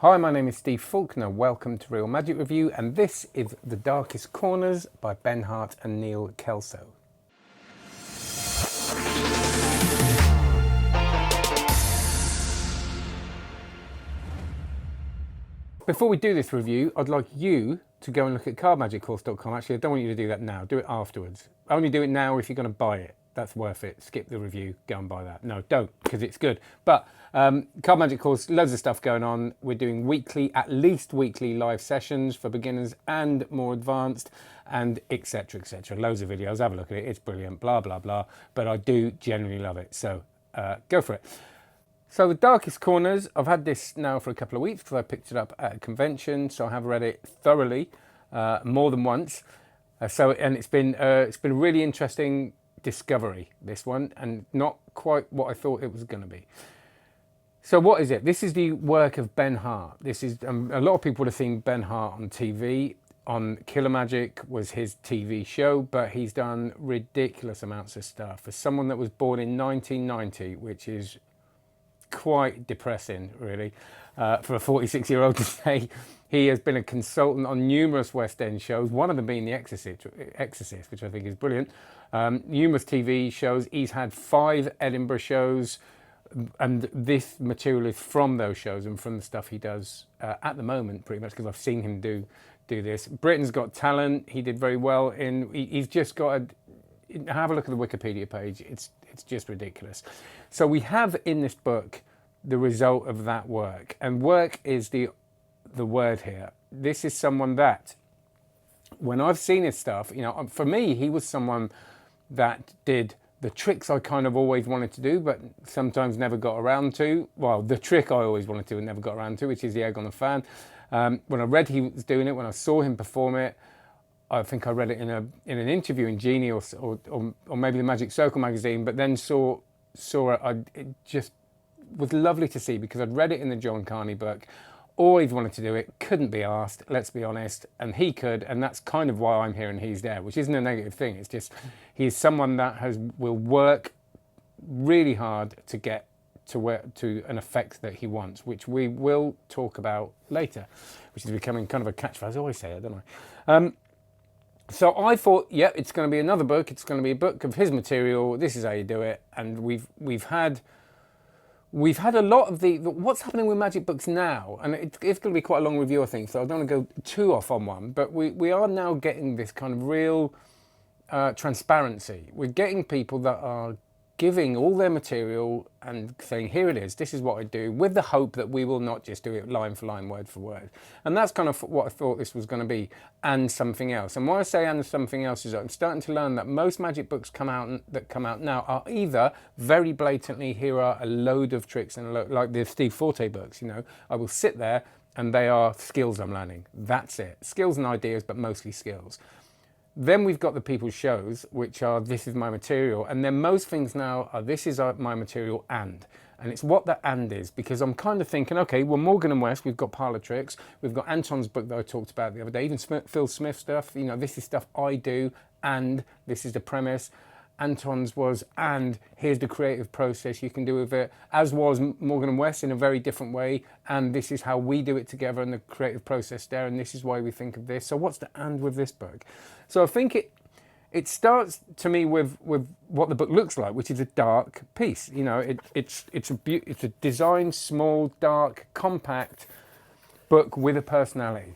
Hi, my name is Steve Faulkner. Welcome to Real Magic Review, and this is The Darkest Corners by Ben Hart and Neil Kelso. Before we do this review, I'd like you to go and look at cardmagiccourse.com. Actually, I don't want you to do that now. Do it afterwards. Only do it now if you're going to buy it. That's worth it. Skip the review. Go and buy that. No, don't, because it's good. But Card Magic Course, loads of stuff going on. We're doing weekly, at least weekly live sessions for beginners and more advanced, and etc, etc. Loads of videos. Have a look at it. It's brilliant. Blah, blah, blah. But I do genuinely love it. So go for it. So The Darkest Corners, I've had this now for a couple of weeks because I picked it up at a convention, so I have read it thoroughly, more than once. And it's been a really interesting discovery, this one, and not quite what I thought it was going to be. So what is it? This is the work of Ben Hart. This is a lot of people would have seen Ben Hart on TV. On Killer Magic was his TV show, but he's done ridiculous amounts of stuff. For someone that was born in 1990, which is quite depressing, really, for a 46-year-old to say. He has been a consultant on numerous West End shows, one of them being The Exorcist, which I think is brilliant. Numerous TV shows. He's had 5 Edinburgh shows, and this material is from those shows and from the stuff he does at the moment, pretty much, because I've seen him do this. Britain's Got Talent, he did very well in. He's just got have a look at the Wikipedia page. It's just ridiculous. So we have in this book the result of that work, and work is the word here. This is someone that, when I've seen his stuff, you know, for me, he was someone that did the tricks I kind of always wanted to do, but sometimes never got around to. Well, the trick I always wanted to and never got around to, which is the egg on the fan. When I read he was doing it, when I saw him perform it, I think I read it in an interview in Genie or maybe the Magic Circle magazine, but then saw it. It just was lovely to see because I'd read it in the John Carney book, always wanted to do it, couldn't be asked, let's be honest, and he could, and that's kind of why I'm here and he's there, which isn't a negative thing. It's just he's someone that will work really hard to get to an effect that he wants, which we will talk about later, which is becoming kind of a catchphrase. I always say it, don't I? So I thought, yeah, it's going to be another book. It's going to be a book of his material. This is how you do it. And we've had a lot of what's happening with magic books now, and it's going to be quite a long review, I think. So I don't want to go too off on one, but we are now getting this kind of real transparency. We're getting people that are giving all their material and saying, here it is, this is what I do, with the hope that we will not just do it line for line, word for word. And that's kind of what I thought this was going to be, and something else. And why I say and something else is I'm starting to learn that most magic books that come out now are either very blatantly, here are a load of tricks, and like the Steve Forte books, you know, I will sit there and they are skills I'm learning. That's it. Skills and ideas, but mostly skills. Then we've got the people's shows, which are, this is my material. And then most things now are, this is my material and it's what the and is, because I'm kind of thinking, okay, well, Morgan and West, we've got Parlour Tricks. We've got Anton's book that I talked about the other day, even Phil Smith stuff. You know, this is stuff I do, and this is the premise. Anton's was, and here's the creative process you can do with it, as was Morgan and West in a very different way, and this is how we do it together and the creative process there, and this is why we think of this. So what's the and with this book? So I think it starts to me with what the book looks like, which is a dark piece. You know, it's a designed, small, dark, compact book with a personality.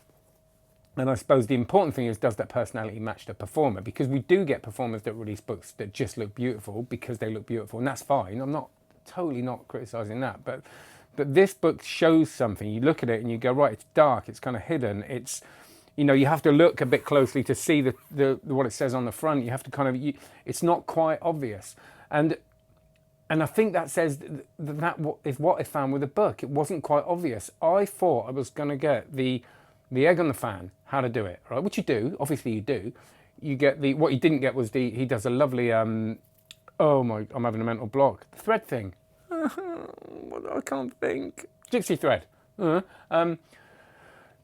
And I suppose the important thing is, does that personality match the performer? Because we do get performers that release books that just look beautiful because they look beautiful, and that's fine. I'm totally not criticising that. But this book shows something. You look at it and you go, right, it's dark, it's kind of hidden. It's, you know, you have to look a bit closely to see the what it says on the front. You have to kind of, it's not quite obvious. And I think that says that is what I found with the book. It wasn't quite obvious. I thought I was going to get the egg on the fan, how to do it, right? Which you do, obviously you do. You get what you didn't get was he does a lovely, oh my, I'm having a mental block. The thread thing. I can't think. Gypsy thread. Gypsy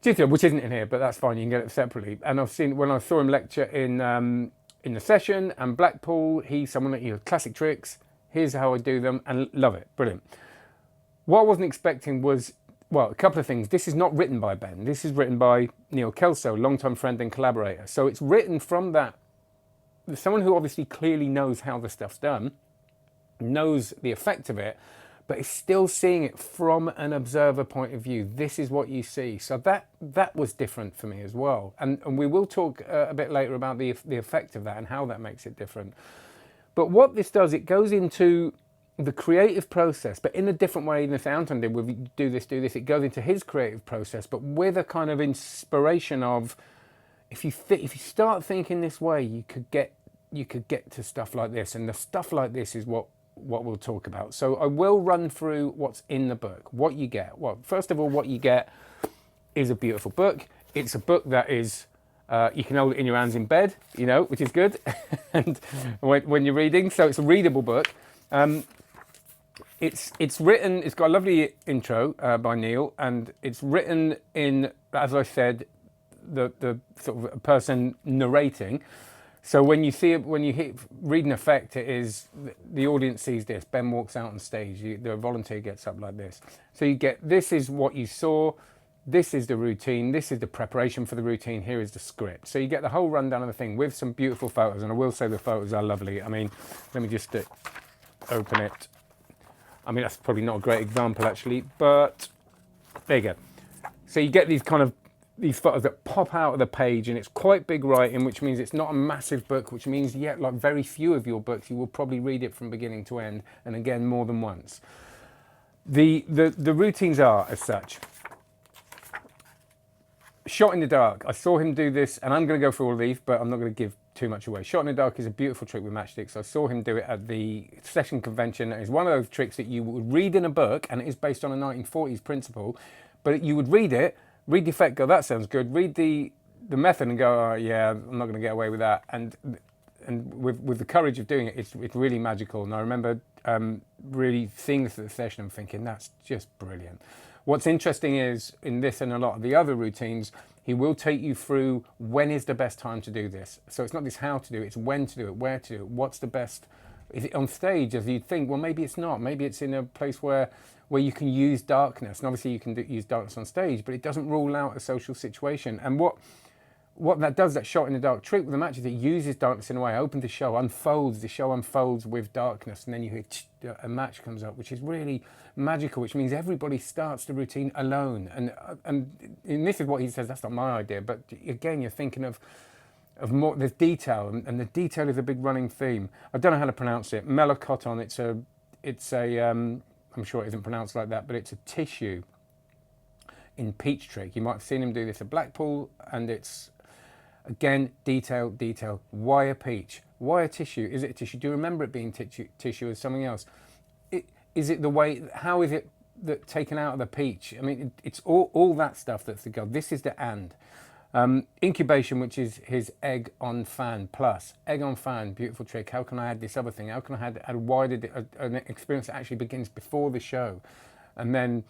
thread, which isn't in here, but that's fine, you can get it separately. And I've seen, when I saw him lecture in the session, and Blackpool, he's someone that, you know, classic tricks, here's how I do them, and love it, brilliant. What I wasn't expecting was well, a couple of things. This is not written by Ben. This is written by Neil Kelso, longtime friend and collaborator. So it's written from that, someone who obviously clearly knows how the stuff's done, knows the effect of it, but is still seeing it from an observer point of view. This is what you see. So that was different for me as well. And we will talk a bit later about the effect of that and how that makes it different. But what this does, it goes into the creative process, but in a different way than Anton did with do this. It goes into his creative process, but with a kind of inspiration of, if you start thinking this way, you could get to stuff like this, and the stuff like this is what we'll talk about. So I will run through what's in the book, what you get. Well, first of all, what you get is a beautiful book. It's a book that is, you can hold it in your hands in bed, you know, which is good, and when you're reading. So it's a readable book. It's written, it's got a lovely intro by Neil, and it's written in, as I said, the sort of person narrating. So when you see it, when you hit read an effect, it is the audience sees this. Ben walks out on stage. The volunteer gets up like this. So you get, this is what you saw. This is the routine. This is the preparation for the routine. Here is the script. So you get the whole rundown of the thing with some beautiful photos. And I will say the photos are lovely. I mean, let me just open it. I mean, that's probably not a great example actually, but there you go. So you get these kind of these photos that pop out of the page, and it's quite big writing, which means it's not a massive book, which means yet like very few of your books you will probably read it from beginning to end, and again more than once. The routines are as such. Shot in the dark. I saw him do this, and I'm going to go through all of these, but I'm not going to give too much away. Shot in the dark is a beautiful trick with matchsticks. I saw him do it at the session convention. It's one of those tricks that you would read in a book, and it is based on a 1940s principle, but you would read it, read the effect, go, that sounds good, read the method and go, oh yeah, I'm not going to get away with that. And with the courage of doing it, it's really magical. And I remember really seeing this at the session and thinking, that's just brilliant. What's interesting is, in this and a lot of the other routines, he will take you through when is the best time to do this. So it's not this how to do it, it's when to do it, where to do it, what's the best. Is it on stage, as you'd think? Well, maybe it's not. Maybe it's in a place where you can use darkness. And obviously you can use darkness on stage, but it doesn't rule out a social situation. And what that does, that shot in the dark trick with the match, is it uses darkness in a way, opens the show, unfolds, the show unfolds with darkness, and then you hear a match comes up, which is really magical, which means everybody starts the routine alone. And this is what he says, that's not my idea, but again, you're thinking of more, there's detail, and the detail is a big running theme. I don't know how to pronounce it. Melocoton, it's a I'm sure it isn't pronounced like that, but it's a tissue in peach trick. You might have seen him do this at Blackpool, and it's, again, detail. Why a peach? Why a tissue? Is it a tissue? Do you remember it being tissue or something else? Is it the way, how is it that taken out of the peach? I mean, it's all that stuff that's the goal. This is the and. Incubation, which is his egg on fan plus. Egg on fan, beautiful trick. How can I add this other thing? How can I add an experience that actually begins before the show, and then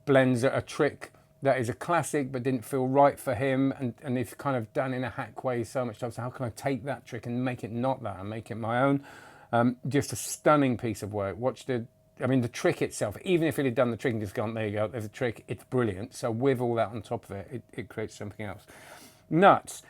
blends a trick that is a classic but didn't feel right for him, and it's kind of done in a hack way so much time. So how can I take that trick and make it not that and make it my own? Just a stunning piece of work. The trick itself, even if it had done the trick and just gone, there you go, there's a trick, it's brilliant. So with all that on top of it, it creates something else. Nuts.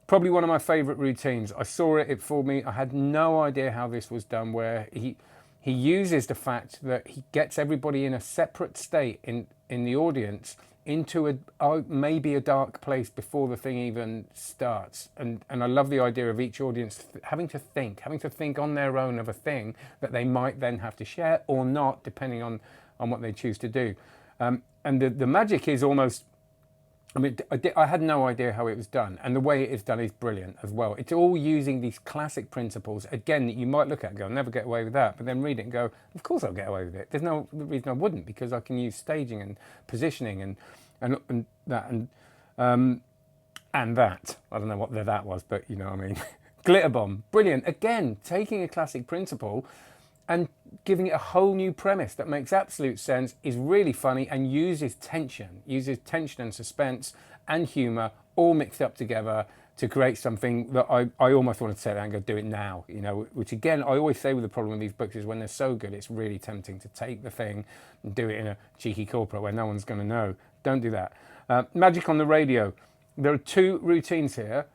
Probably one of my favourite routines. I saw it, it fooled me. I had no idea how this was done, where he uses the fact that he gets everybody in a separate state in the audience into maybe a dark place before the thing even starts. And I love the idea of each audience having to think on their own of a thing that they might then have to share or not, depending on what they choose to do. And the magic is almost, I mean, I had no idea how it was done, and the way it is done is brilliant as well. It's all using these classic principles, again, that you might look at and go, I'll never get away with that, but then read it and go, of course I'll get away with it. There's no reason I wouldn't, because I can use staging and positioning and that and that. I don't know what that was, but you know what I mean. Glitter bomb, brilliant. Again, taking a classic principle and giving it a whole new premise that makes absolute sense, is really funny, and uses tension and suspense and humour all mixed up together to create something that I almost want to sit there and go do it now, you know, which again, I always say with the problem with these books is when they're so good, it's really tempting to take the thing and do it in a cheeky corporate where no one's going to know. Don't do that. Magic on the radio. There are two routines here.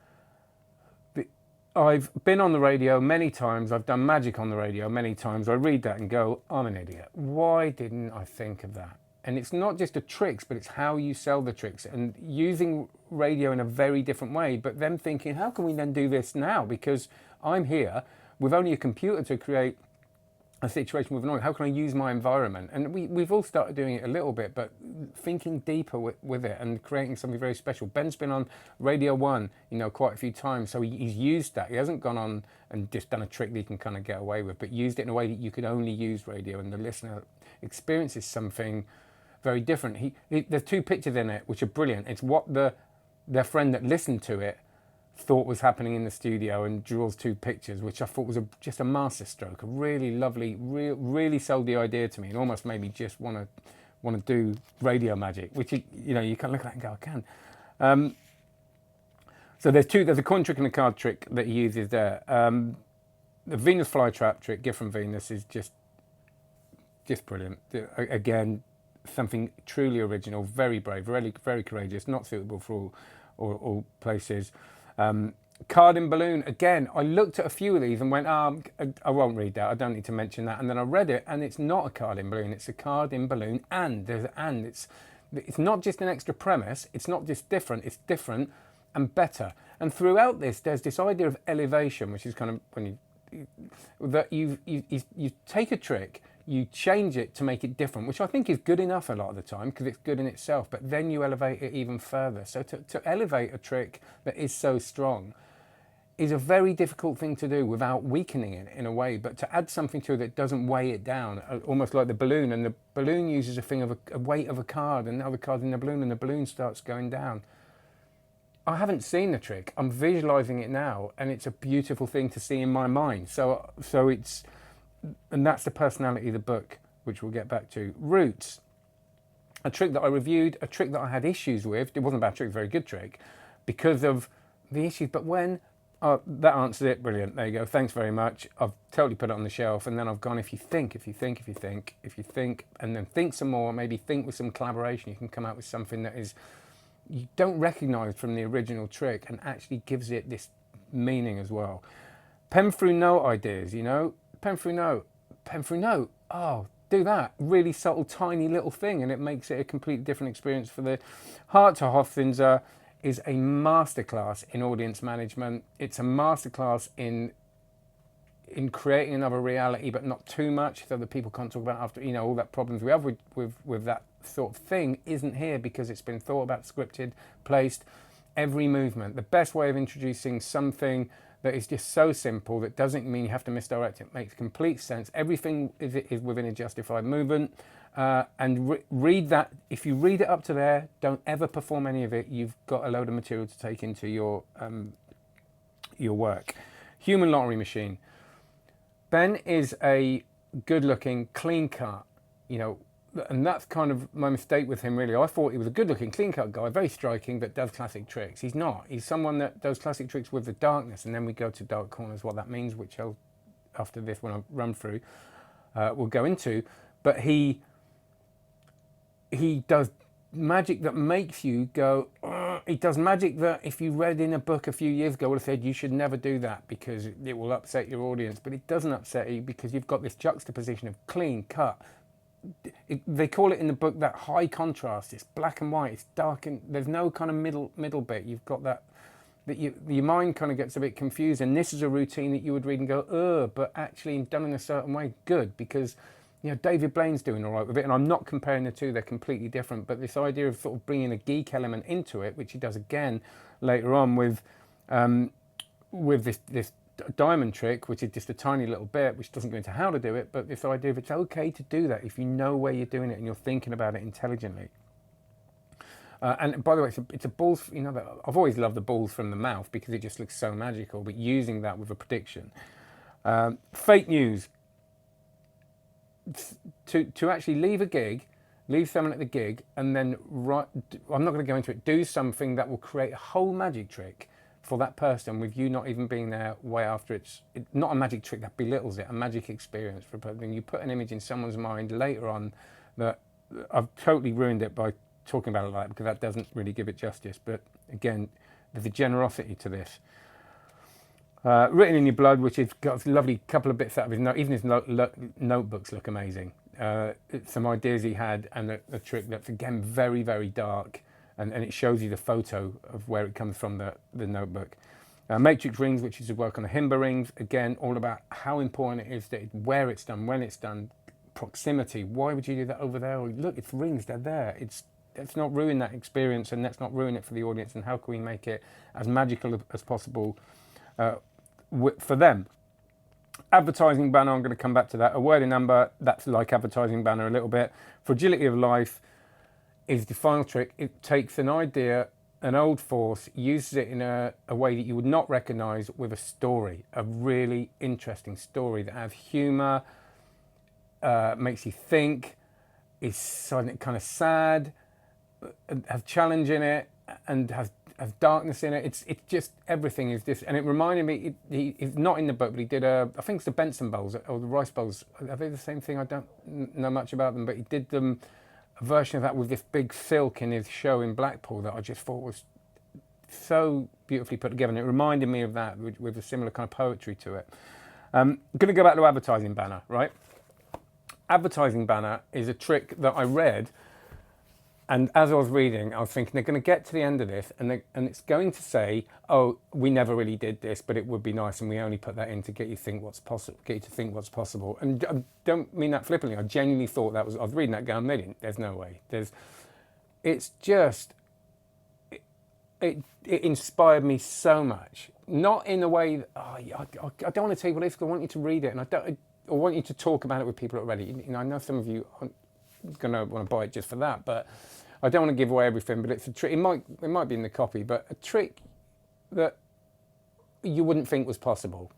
I've been on the radio many times. I've done magic on the radio many times. I read that and go, I'm an idiot. Why didn't I think of that? And it's not just the tricks, but it's how you sell the tricks and using radio in a very different way. But then thinking, how can we then do this now? Because I'm here with only a computer to create a situation with an audience. How can I use my environment? And we've all started doing it a little bit, but thinking deeper with it and creating something very special. Ben's been on Radio 1, you know, quite a few times, so he's used that. He hasn't gone on and just done a trick that he can kind of get away with, but used it in a way that you could only use radio, and the listener experiences something very different. There's two pictures in it which are brilliant. It's what their friend that listened to it thought was happening in the studio, and draws two pictures, which I thought was just a masterstroke. A really lovely, really sold the idea to me, and almost made me just want to do radio magic. Which you know you can look at that and go, I can. So there's a coin trick and a card trick that he uses there. The Venus flytrap trick, gift from Venus, is just brilliant. Again, something truly original, very brave, very courageous, not suitable for all places. Card in balloon, again, I looked at a few of these and went, I won't read that, I don't need to mention that. And then I read it, and it's not a card in balloon, it's a card in balloon, and there's an and. It's not just an extra premise, it's not just different, it's different and better. And throughout this, there's this idea of elevation, which is kind of when you take a trick, you change it to make it different, which I think is good enough a lot of the time because it's good in itself, but then you elevate it even further. So to elevate a trick that is so strong is a very difficult thing to do without weakening it in a way, but to add something to it that doesn't weigh it down, almost like the balloon, and the balloon uses a thing of a weight of a card, and now the card's in the balloon and the balloon starts going down. I haven't seen the trick, I'm visualizing it now, and it's a beautiful thing to see in my mind. So it's, and that's the personality of the book, which we'll get back to. Roots, a trick that I reviewed, a trick that I had issues with. It wasn't a bad trick, a very good trick, because of the issues. But when that answers it, brilliant. There you go. Thanks very much. I've totally put it on the shelf, and then I've gone. If you think, and then think some more. Maybe think with some collaboration. You can come out with something that is you don't recognise from the original trick, and actually gives it this meaning as well. Pen through note ideas, you know. Pen through note, oh, do that. Really subtle, tiny little thing, and it makes it a completely different experience for the Hart to Hofzinser is a masterclass in audience management. It's a masterclass in creating another reality, but not too much, so that people can't talk about after, you know, all that problems we have with that sort of thing isn't here because it's been thought about, scripted, placed, every movement. The best way of introducing something that is just so simple that doesn't mean you have to misdirect it. Makes complete sense. Everything is within a justified movement. And read that. If you read it up to there, don't ever perform any of it. You've got a load of material to take into your work. Human lottery machine. Ben is a good-looking, clean-cut, you know, and that's kind of my mistake with him, really. I thought he was a good-looking, clean-cut guy, very striking, but does classic tricks. He's not. He's someone that does classic tricks with the darkness, and then we go to dark corners, what that means, which I'll, after this, when I run through, we'll go into. But he does magic that makes you go, ugh. He does magic that if you read in a book a few years ago would have said you should never do that because it will upset your audience, but it doesn't upset you because you've got this juxtaposition of clean cut. They call it in the book that high contrast. It's black and white, it's dark, and there's no kind of middle bit. You've got that your mind kind of gets a bit confused, and this is a routine that you would read and go, ugh, but actually done in a certain way, good, because you know, David Blaine's doing all right with it, and I'm not comparing the two, they're completely different, but this idea of sort of bringing a geek element into it, which he does again later on with this diamond trick, which is just a tiny little bit, which doesn't go into how to do it, but this idea of it's okay to do that if you know where you're doing it and you're thinking about it intelligently. And by the way, it's a balls, you know, I've always loved the balls from the mouth because it just looks so magical, but using that with a prediction. Fake news. To actually leave a gig, leave someone at the gig, and then I'm not going to go into it, do something that will create a whole magic trick for that person, with you not even being there way after it's not a magic trick that belittles it, a magic experience for a person. You put an image in someone's mind later on that I've totally ruined it by talking about it like that, because that doesn't really give it justice. But again, there's a generosity to this. Written in Your Blood, which has got a lovely couple of bits out of his note. Even his notebooks look amazing. Some ideas he had, and a trick that's again very, very dark, and it shows you the photo of where it comes from, the notebook. Matrix Rings, which is a work on the Himba rings, again all about how important it is that where it's done, when it's done, proximity. Why would you do that over there? Or, look, it's rings, they're there. Let's not ruin that experience, and let's not ruin it for the audience. And how can we make it as magical as possible for them? Advertising banner, I'm going to come back to that. A word in amber, that's like advertising banner a little bit. Fragility of life is the final trick. It takes an idea, an old force, uses it in a way that you would not recognise with a story, a really interesting story that has humour, makes you think, is kind of sad, has challenge in it, and has darkness in it. It's just, everything is this. And it reminded me, he's not in the book, but he did I think it's the Benson Bowls or the Rice Bowls. Are they the same thing? I don't know much about them, but he did them, a version of that with this big silk in his show in Blackpool that I just thought was so beautifully put together. And it reminded me of that with a similar kind of poetry to it. I'm going to go back to advertising banner, right? Advertising banner is a trick that I read, and as I was reading, I was thinking they're going to get to the end of this, and it's going to say, "Oh, we never really did this, but it would be nice, and we only put that in to get you to think what's possible." And I don't mean that flippantly. I genuinely thought that was. I was reading that going, "There's no way." It's just. It inspired me so much. Not in a way that, I don't want to tell you what it is, because I want you to read it, and I want you to talk about it with people already. You know, I know some of you aren't going to want to buy it just for that, but I don't want to give away everything. But it's a trick. It might be in the copy, but a trick that you wouldn't think was possible,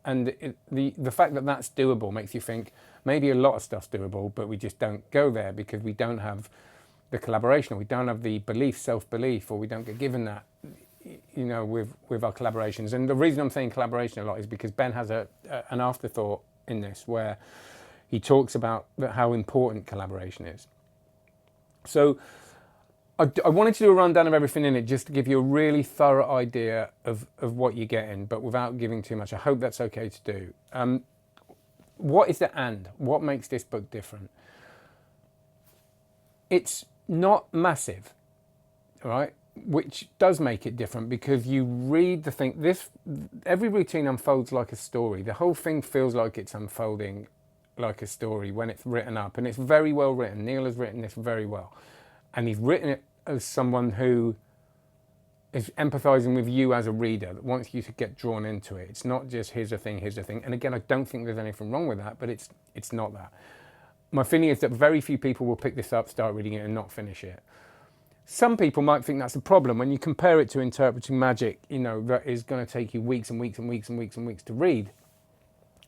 and the fact that that's doable makes you think maybe a lot of stuff's doable, but we just don't go there because we don't have the collaboration, or we don't have the belief, self-belief, or we don't get given that, you know, with our collaborations. And the reason I'm saying collaboration a lot is because Ben has an afterthought in this where he talks about how important collaboration is. So I wanted to do a rundown of everything in it just to give you a really thorough idea of what you're getting, but without giving too much. I hope that's okay to do. What is the and? What makes this book different? It's not massive, right? Which does make it different, because you read the thing. Every routine unfolds like a story. The whole thing feels like it's unfolding like a story when it's written up, and it's very well written. Neil has written this very well, and he's written it as someone who is empathizing with you as a reader, that wants you to get drawn into it. It's not just here's a thing. And again, I don't think there's anything wrong with that, but it's not that. My feeling is that very few people will pick this up, start reading it, and not finish it. Some people might think that's a problem when you compare it to interpreting magic, you know, that is going to take you weeks and weeks and weeks and weeks and weeks to read.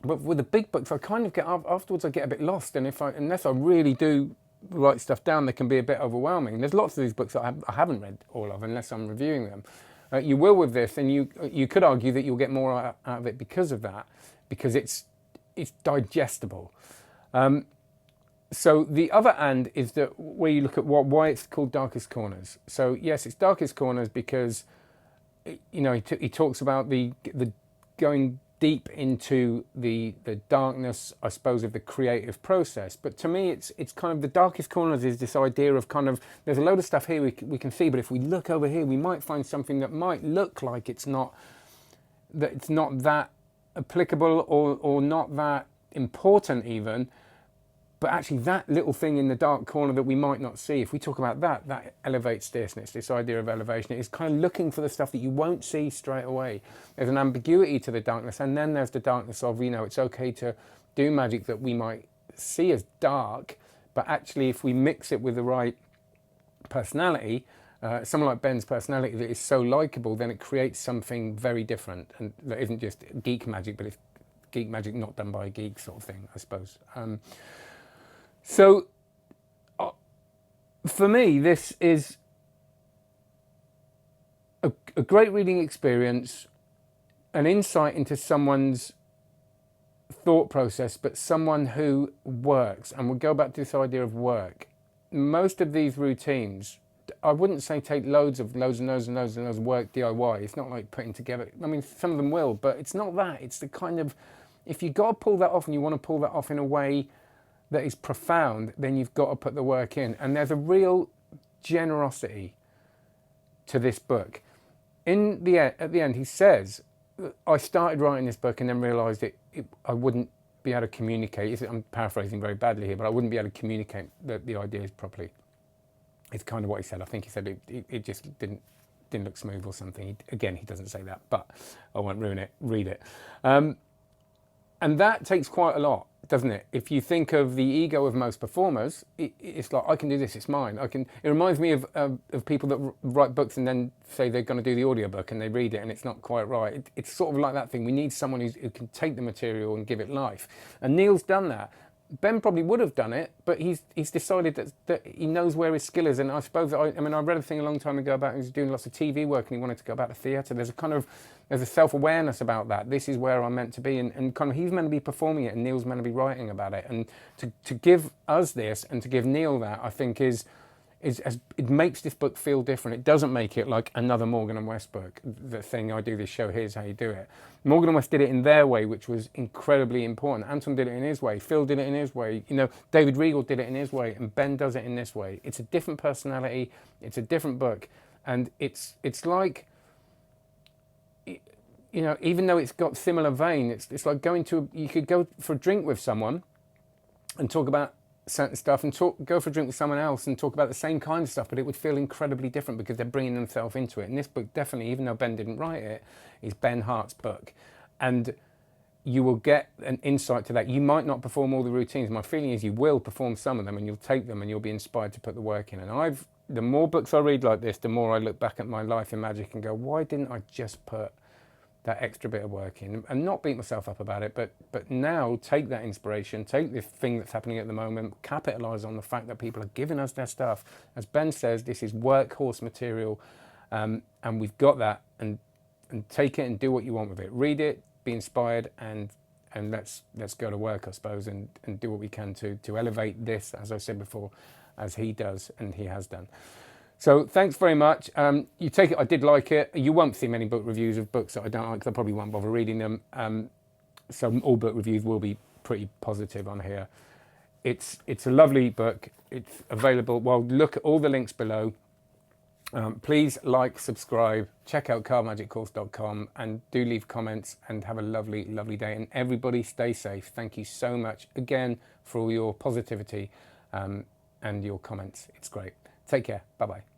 But with the big books, I kind of get, afterwards I get a bit lost, and unless I really do write stuff down, they can be a bit overwhelming. There's lots of these books that I haven't read all of, unless I'm reviewing them. You will with this, and you could argue that you'll get more out of it because of that, because it's digestible. So the other and is that where you look at why it's called Darkest Corners. So yes, it's Darkest Corners because, you know, he talks about the going deep into the darkness, I suppose, of the creative process. But to me, it's kind of the Darkest Corners is this idea of kind of, there's a load of stuff here we can see, but if we look over here, we might find something that might look like it's not that applicable or not that important even. But actually that little thing in the dark corner that we might not see, if we talk about that elevates this, and it's this idea of elevation. It's kind of looking for the stuff that you won't see straight away. There's an ambiguity to the darkness, and then there's the darkness of, you know, it's okay to do magic that we might see as dark, but actually if we mix it with the right personality, someone like Ben's personality that is so likable, then it creates something very different, and that isn't just geek magic, but it's geek magic not done by a geek sort of thing, I suppose. So, for me, this is a great reading experience, an insight into someone's thought process, but someone who works. And we'll go back to this idea of work. Most of these routines, I wouldn't say take loads of work DIY. It's not like putting together, I mean, some of them will, but it's not that. It's the kind of, if you've got to pull that off and you want to pull that off in a way that is profound, then you've got to put the work in. And there's a real generosity to this book. At the end, he says, I started writing this book and then realised I wouldn't be able to communicate. I'm paraphrasing very badly here, but I wouldn't be able to communicate the ideas properly. It's kind of what he said. I think he said it just didn't look smooth or something. Again, he doesn't say that, but I won't ruin it. Read it. And that takes quite a lot, doesn't it? If you think of the ego of most performers, it's like, I can do this, it's mine. It reminds me of people that write books and then say they're going to do the audiobook and they read it and it's not quite right. It's sort of like that thing. We need someone who can take the material and give it life. And Neil's done that. Ben probably would have done it, but he's decided that he knows where his skill is. And I suppose, I read a thing a long time ago about he was doing lots of TV work and he wanted to go back to theatre. There's a self-awareness about that. This is where I'm meant to be. And kind of he's meant to be performing it and Neil's meant to be writing about it. And to give us this and to give Neil that, I think it makes this book feel different. It doesn't make it like another Morgan and West book. The thing, I do this show, here's how you do it. Morgan and West did it in their way, which was incredibly important. Anton did it in his way. Phil did it in his way. David Regal did it in his way, and Ben does it in this way. It's a different personality. It's a different book, and it's like, even though it's got similar vein, it's like you could go for a drink with someone and talk about certain stuff and go for a drink with someone else and talk about the same kind of stuff, but it would feel incredibly different because they're bringing themselves into it. And this book definitely, even though Ben didn't write it, is Ben Hart's book. And you will get an insight to that. You might not perform all the routines. My feeling is you will perform some of them and you'll take them and you'll be inspired to put the work in. And the more books I read like this, the more I look back at my life in magic and go, why didn't I just put that extra bit of work in and not beat myself up about it, but now take that inspiration, take this thing that's happening at the moment, capitalise on the fact that people are giving us their stuff. As Ben says, this is workhorse material, and we've got that, and take it and do what you want with it. Read it, be inspired, and let's go to work, I suppose, and do what we can to elevate this, as I said before, as he does and he has done. So thanks very much. You take it, I did like it. You won't see many book reviews of books that I don't like because I probably won't bother reading them. So all book reviews will be pretty positive on here. It's a lovely book. It's available. Well, look at all the links below. Please like, subscribe, check out cardmagiccourse.com and do leave comments and have a lovely, lovely day. And everybody stay safe. Thank you so much again for all your positivity and your comments. It's great. Take care. Bye-bye.